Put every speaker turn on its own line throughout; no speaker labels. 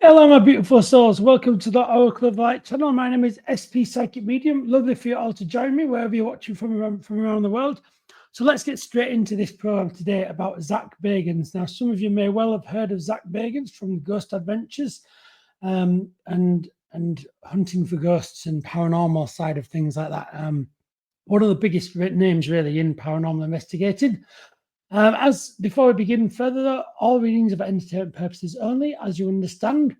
Hello, my beautiful souls. Welcome to the Oracle of Light channel. My name is SP Psychic Medium. Lovely for you all to join me wherever you're watching from around the world. So let's get straight into this program today about Zak Bagans. Now, some of you may well have heard of Zak Bagans from Ghost Adventures and hunting for ghosts and paranormal side of things like that. One of the biggest names really in paranormal investigating. As before we begin further, though, all readings are for entertainment purposes only, as you understand.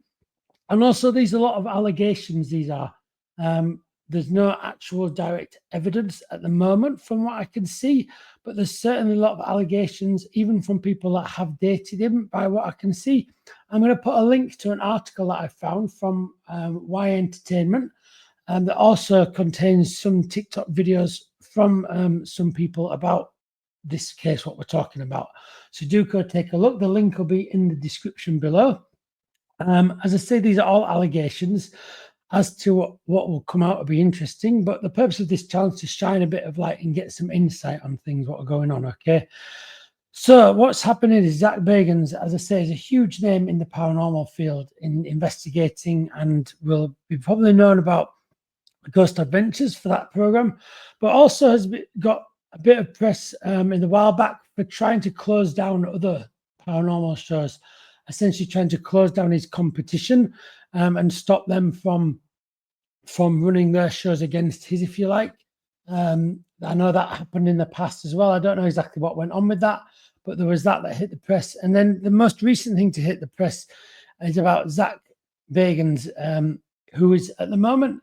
And also, these are a lot of allegations. These are. There's no actual direct evidence at the moment, from what I can see, but there's certainly a lot of allegations, even from people that have dated him. By what I can see, I'm going to put a link to an article that I found from Y Entertainment, that also contains some TikTok videos from some people about this case, what we're talking about. So do go take a look. The link will be in the description below. As I say, these are all allegations. As to what will come out will be interesting, but the purpose of this challenge is to shine a bit of light and get some insight on things, what are going on, okay? So what's happening is Zak Bagans, as I say, is a huge name in the paranormal field in investigating, and will be probably known about Ghost Adventures for that program, but also has got a bit of press in the while back for trying to close down other paranormal shows, essentially trying to close down his competition and stop them from running their shows against his, if you like. I know that happened in the past as well. I don't know exactly what went on with that, but there was that hit the press. And then the most recent thing to hit the press is about Zak Bagans, who is at the moment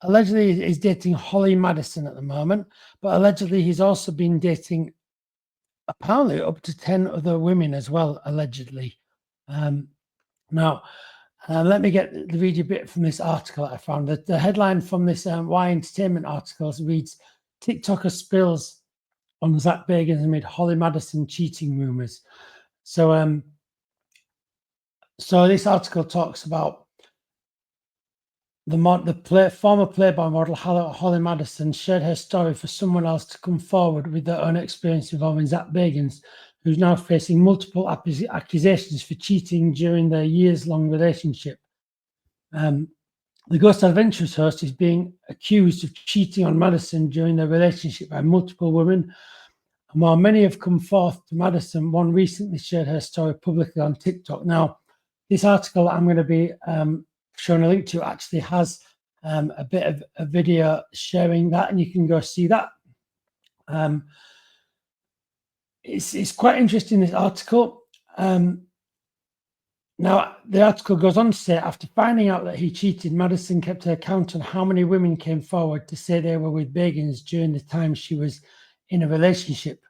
allegedly is dating Holly Madison at the moment, but allegedly he's also been dating apparently up to 10 other women as well, allegedly. Now, let me read you a bit from this article that I found. The headline from this Y Entertainment article reads, TikToker spills on Zak Bagans amid Holly Madison cheating rumors. So, so this article talks about former Playboy model Holly Madison shared her story for someone else to come forward with their own experience involving Zak Bagans, who's now facing multiple accusations for cheating during their years-long relationship. The Ghost Adventures host is being accused of cheating on Madison during their relationship by multiple women. And while many have come forth to Madison, one recently shared her story publicly on TikTok. Now, this article I'm going to be showing a link to actually has a bit of a video sharing that, and you can go see that. It's quite interesting, this article. Now, the article goes on to say, after finding out that he cheated, Madison kept her count on how many women came forward to say they were with Bagans during the time she was in a relationship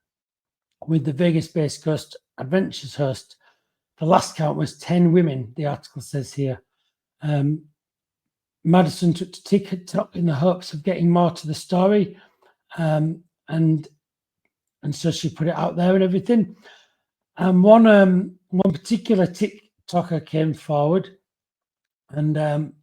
with the Vegas-based Ghost Adventures host. The last count was 10 women, the article says here. Madison took to TikTok in the hopes of getting more to the story, and so she put it out there and everything. And one particular TikToker came forward, and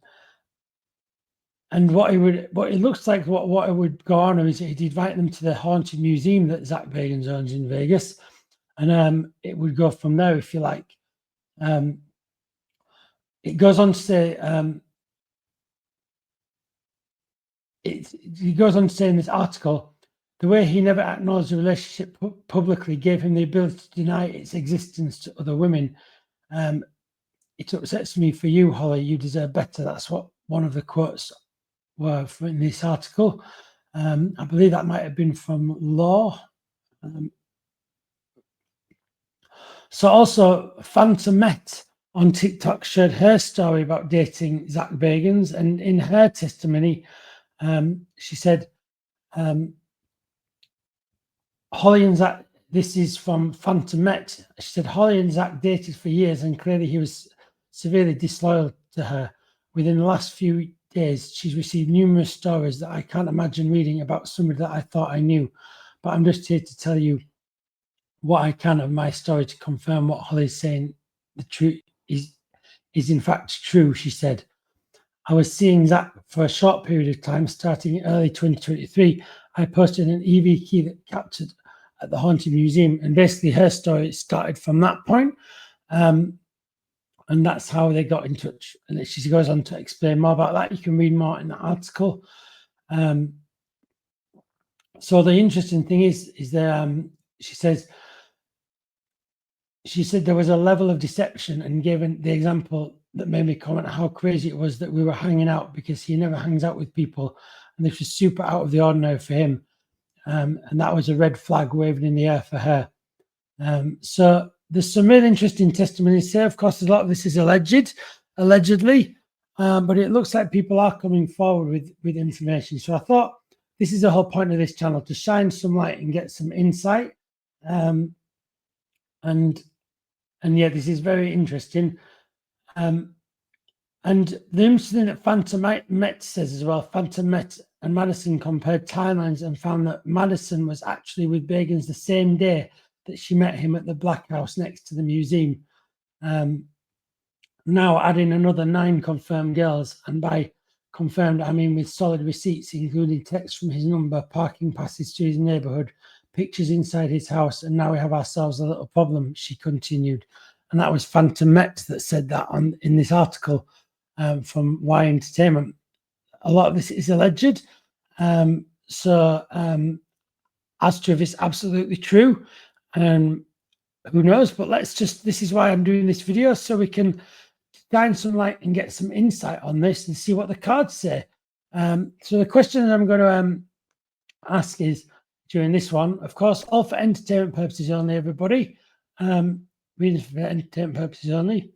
what it looks like what it would go on is he'd invite them to the haunted museum that Zak Bagans owns in Vegas, and it would go from there, if you like. It goes on to say, he goes on to say in this article, the way he never acknowledged the relationship publicly gave him the ability to deny its existence to other women. It upsets me for you, Holly. You deserve better. That's what one of the quotes were in this article. I believe that might have been from Law. So also, Phantom Met on TikTok shared her story about dating Zak Bagans, and in her testimony, she said, Holly and Zak, this is from Phantom Met. She said, Holly and Zak dated for years, and clearly he was severely disloyal to her. Within the last few days, she's received numerous stories that I can't imagine reading about somebody that I thought I knew. But I'm just here to tell you what I can of my story to confirm what Holly's saying. The truth is in fact true, she said. I was seeing Zak for a short period of time, starting in early 2023. I posted an EV key that captured at the Haunted Museum, and basically her story started from that point. And and that's how they got in touch. And she goes on to explain more about that. You can read more in the article. So the interesting thing is that she said there was a level of deception, and given the example that made me comment how crazy it was that we were hanging out, because he never hangs out with people, and this was super out of the ordinary for him. And that was a red flag waving in the air for her. So there's some really interesting testimonies here. Of course, a lot of this is allegedly, but it looks like people are coming forward with information. So I thought this is the whole point of this channel, to shine some light and get some insight. And yeah, this is very interesting. And the interesting that Phantom Met says as well, Phantom Met and Madison compared timelines and found that Madison was actually with Bagans the same day that she met him at the Black House next to the museum. Now adding another 9 confirmed girls, and by confirmed I mean with solid receipts, including texts from his number, parking passes to his neighborhood, pictures inside his house, and now we have ourselves a little problem, she continued. And that was Phantom Met that said that in this article from Y Entertainment. A lot of this is alleged. So as to if it's absolutely true, who knows? But this is why I'm doing this video, so we can shine some light and get some insight on this and see what the cards say. So the question that I'm going to ask is, during this one, of course, all for entertainment purposes only, everybody. Reading for entertainment purposes only.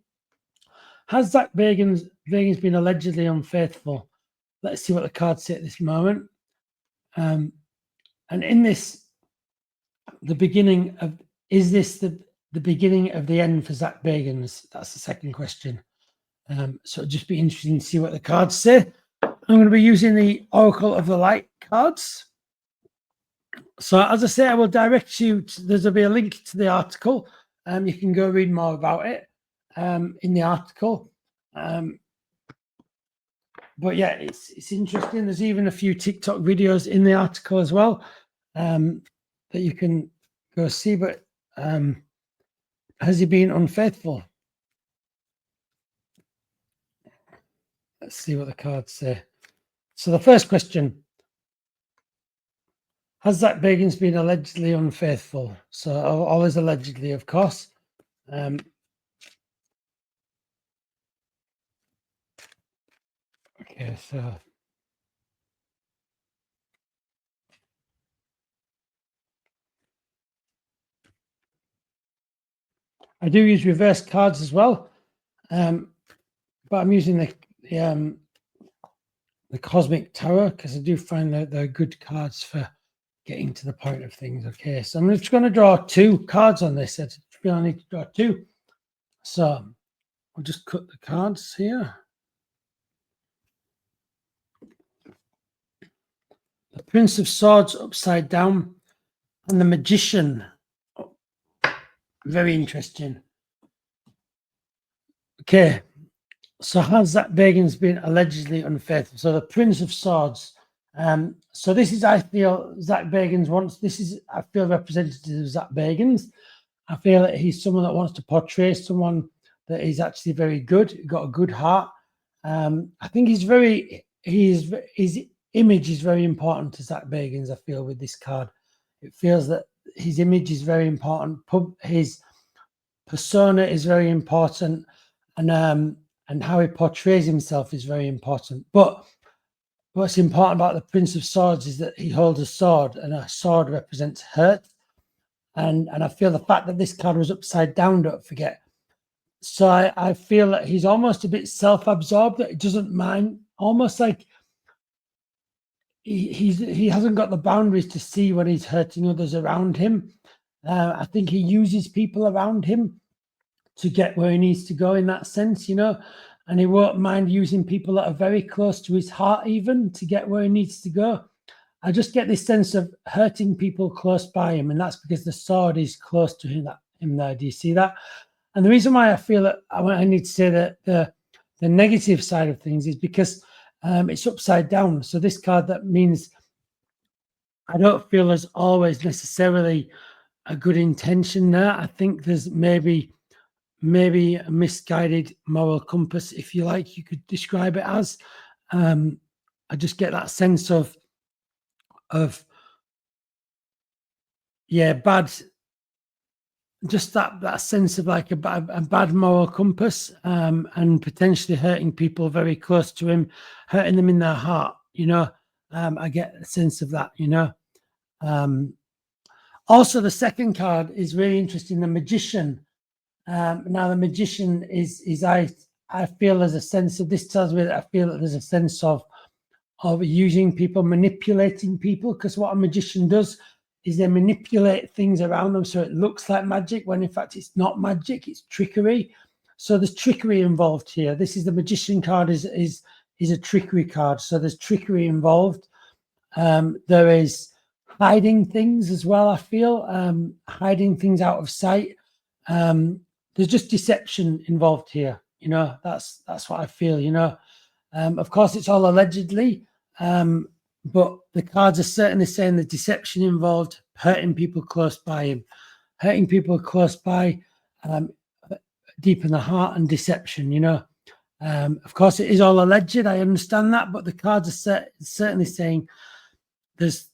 Has Zak Bagans been allegedly unfaithful? Let's see what the cards say at this moment. And in this, is this the beginning of the end for Zak Bagans? That's the second question. So it'll just be interesting to see what the cards say. I'm going to be using the Oracle of the Light cards. So as I say, I will direct you to, there'll be a link to the article. You can go read more about it in the article. But yeah, it's interesting. There's even a few TikTok videos in the article as well that you can go see. But has he been unfaithful? Let's see what the cards say. So the first question: has Zak Bagans been allegedly unfaithful? So always allegedly, of course. Okay, so I do use reverse cards as well, but I'm using the Cosmic Tower because I do find that they're good cards for getting to the point of things. Okay, so I'm just going to draw 2 cards on this. I feel I need to draw 2. So I'll just cut the cards here. The Prince of Swords upside down and the Magician. Very interesting. Okay, so has Zak Bagans been allegedly unfaithful? So the Prince of Swords. So this is, I feel, Zak Bagans wants. This is, I feel, representative of Zak Bagans. I feel that he's someone that wants to portray someone that is actually very good, got a good heart. I think his image is very important to Zak Bagans. I feel with this card, it feels that his image is very important. His persona is very important, and how he portrays himself is very important. But what's important about the Prince of Swords is that he holds a sword, and a sword represents hurt. And I feel the fact that this card was upside down, don't forget. So I feel that he's almost a bit self-absorbed, that he doesn't mind, almost like he hasn't got the boundaries to see when he's hurting others around him. I think he uses people around him to get where he needs to go in that sense, you know, and he won't mind using people that are very close to his heart even to get where he needs to go. I just get this sense of hurting people close by him, and that's because the sword is close to him there. Do you see that? And the reason why I feel that I need to say that the negative side of things is because it's upside down. So this card, that means I don't feel there's always necessarily a good intention there. I think there's maybe maybe a misguided moral compass, if you like, you could describe it as. I just get that sense of bad, just that sense of like a bad moral compass, and potentially hurting people very close to him, hurting them in their heart, I get a sense of that, also the second card is really interesting, the Magician. Now the Magician is I feel there's a sense of, this tells me that I feel that there's a sense of using people, manipulating people, because what a magician does is they manipulate things around them so it looks like magic, when in fact it's not magic, it's trickery. So there's trickery involved here. This is the Magician card, is a trickery card. So there's trickery involved. There is hiding things as well, I feel, hiding things out of sight. There's just deception involved here, that's what I feel, of course it's all allegedly, but the cards are certainly saying the deception involved, hurting people close by him, hurting people close by, deep in the heart, and deception, of course it is all alleged, I understand that, but the cards are certainly saying there's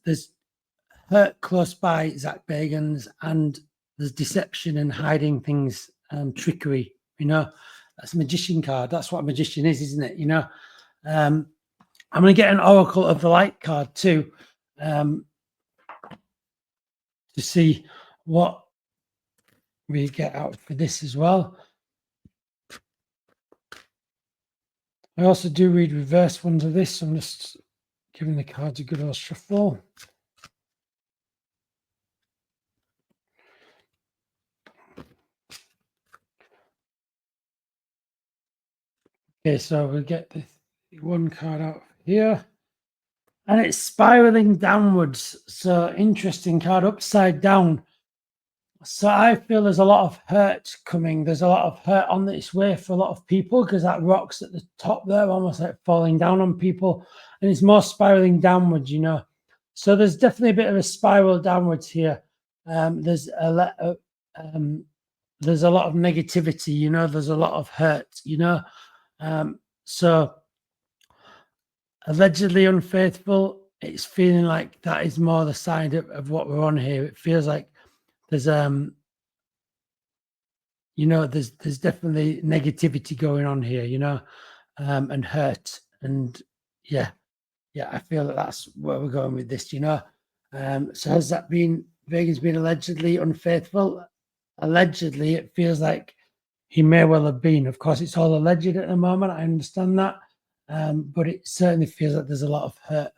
hurt close by Zak Bagans, and there's deception and hiding things, trickery, that's a Magician card. That's what a magician is, isn't it? I'm going to get an Oracle of the Light card too, to see what we get out for this as well. I also do read reverse ones of this, so I'm just giving the cards a good old shuffle. Okay, so we'll get this one card out here, and it's spiraling downwards. So interesting card, upside down. So I feel there's a lot of hurt coming. There's a lot of hurt on its way for a lot of people, because that rock's at the top there, almost like falling down on people, and it's more spiraling downwards, So there's definitely a bit of a spiral downwards here. There's a lot of negativity, there's a lot of hurt, so allegedly unfaithful, it's feeling like that is more the side of what we're on here. It feels like there's there's definitely negativity going on here, and hurt, and I feel that that's where we're going with this, so has that been Bagans been allegedly unfaithful? Allegedly, it feels like he may well have been. Of course, it's all alleged at the moment, I understand that, but it certainly feels like there's a lot of hurt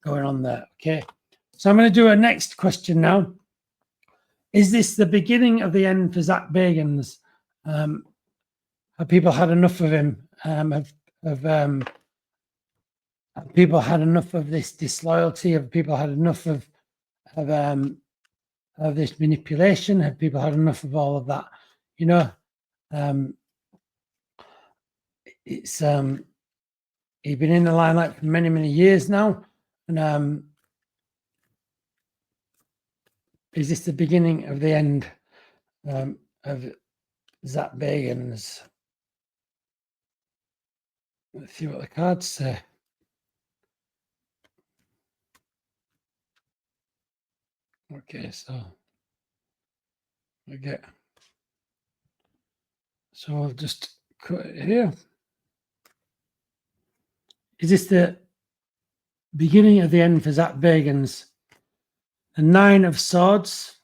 going on there. Okay, so I'm going to do a next question now. Is this the beginning of the end for Zak Bagans? Have people had enough of him? Have people had enough of this disloyalty? Have people had enough of this manipulation? Have people had enough of all of that? It's he's been in the limelight for many, many years now, and is this the beginning of the end of Zak Bagans? Let's see what the cards say. Okay, so I'll just cut it here. Is this the beginning of the end for Zak Bagans? The 9 of Swords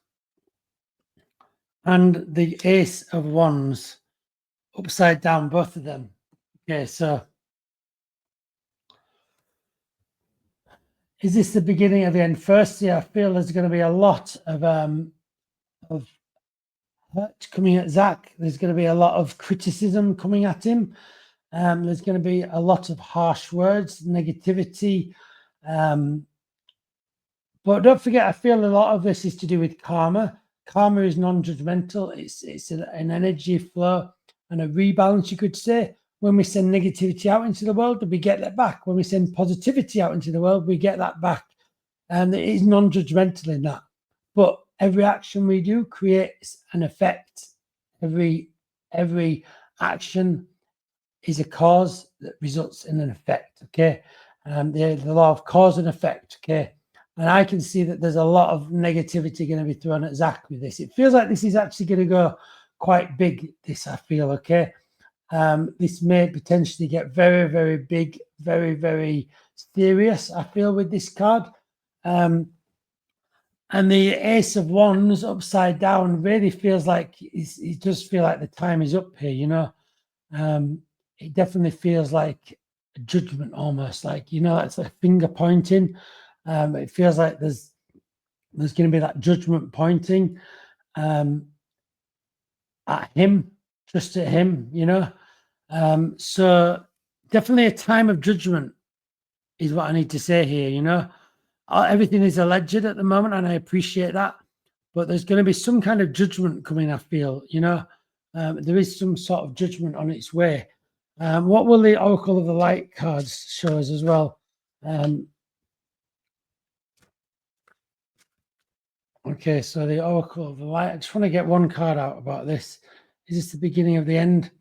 and the Ace of Wands, upside down, both of them. Okay, so is this the beginning of the end? Firstly, I feel there's going to be a lot of hurt coming at Zak. There's going to be a lot of criticism coming at him. There's going to be a lot of harsh words, negativity. But don't forget, I feel a lot of this is to do with karma. Karma is non-judgmental. It's an energy flow and a rebalance, you could say. When we send negativity out into the world, we get that back. When we send positivity out into the world, we get that back. And it is non-judgmental in that. But every action we do creates an effect. Every every action is a cause that results in an effect, okay? The law of cause and effect, okay? And I can see that there's a lot of negativity going to be thrown at Zak with this. It feels like this is actually going to go quite big, this, I feel, okay? This may potentially get very, very big, very, very serious, I feel, with this card. And the Ace of Wands upside down really feels like it does feel like the time is up here, you know? It definitely feels like a judgment almost, like, you know, it's a finger pointing. It feels like there's going to be that judgment pointing at him, just at him, you know. So definitely a time of judgment is what I need to say here, you know. Everything is alleged at the moment, and I appreciate that, but there's going to be some kind of judgment coming, I feel, you know. There is some sort of judgment on its way. What will the Oracle of the Light cards show us as well? Okay, so the Oracle of the Light. I just want to get one card out about this. Is this the beginning of the end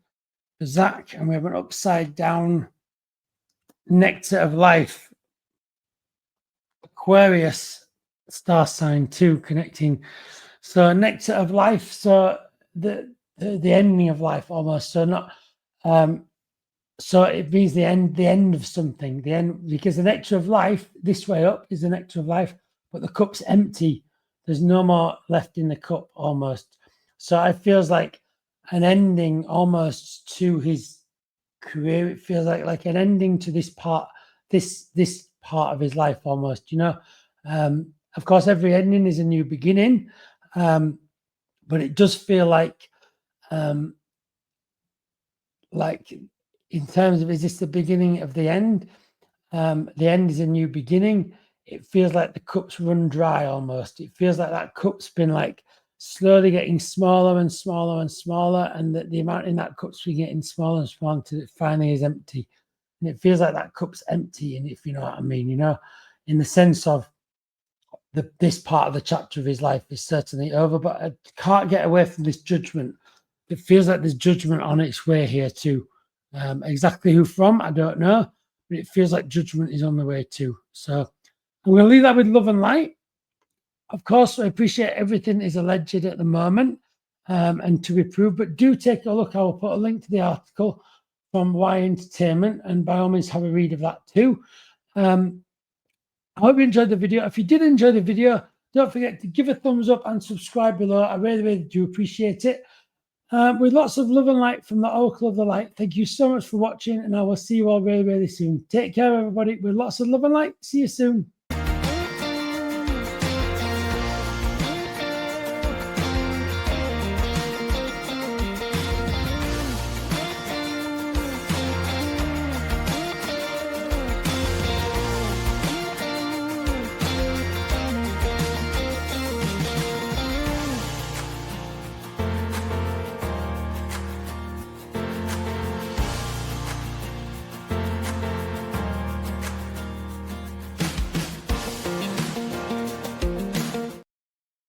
for Zak? And we have an upside down Nectar of Life. Aquarius star sign 2 connecting. So Nectar of Life. So the ending of life almost. So not. So it means the end of something. The end, because the Nectar of Life this way up is the Nectar of Life, but the cup's empty. There's no more left in the cup almost. So it feels like an ending almost to his career. It feels like an ending to this part of his life almost, you know. Of course, every ending is a new beginning, but it does feel like in terms of, is this the beginning of the end? The end is a new beginning. It feels like the cup's run dry almost. It feels like that cup's been like slowly getting smaller and smaller and smaller, and that the amount in that cup's been getting smaller and smaller until it finally is empty. And it feels like that cup's empty, and if you know what I mean, you know, in the sense of this part of the chapter of his life is certainly over, but I can't get away from this judgment. It feels like there's judgment on its way here too. Exactly who from, I don't know, but it feels like judgment is on the way too. So I'm going to leave that with love and light. Of course, I appreciate everything is alleged at the moment and to be proved, but do take a look. I will put a link to the article from Y Entertainment, and by all means have a read of that too. I hope you enjoyed the video. If you did enjoy the video, don't forget to give a thumbs up and subscribe below. I really, really do appreciate it. With lots of love and light from the Oracle of the Light. Thank you so much for watching, and I will see you all really, really soon. Take care, everybody, with lots of love and light. See you soon.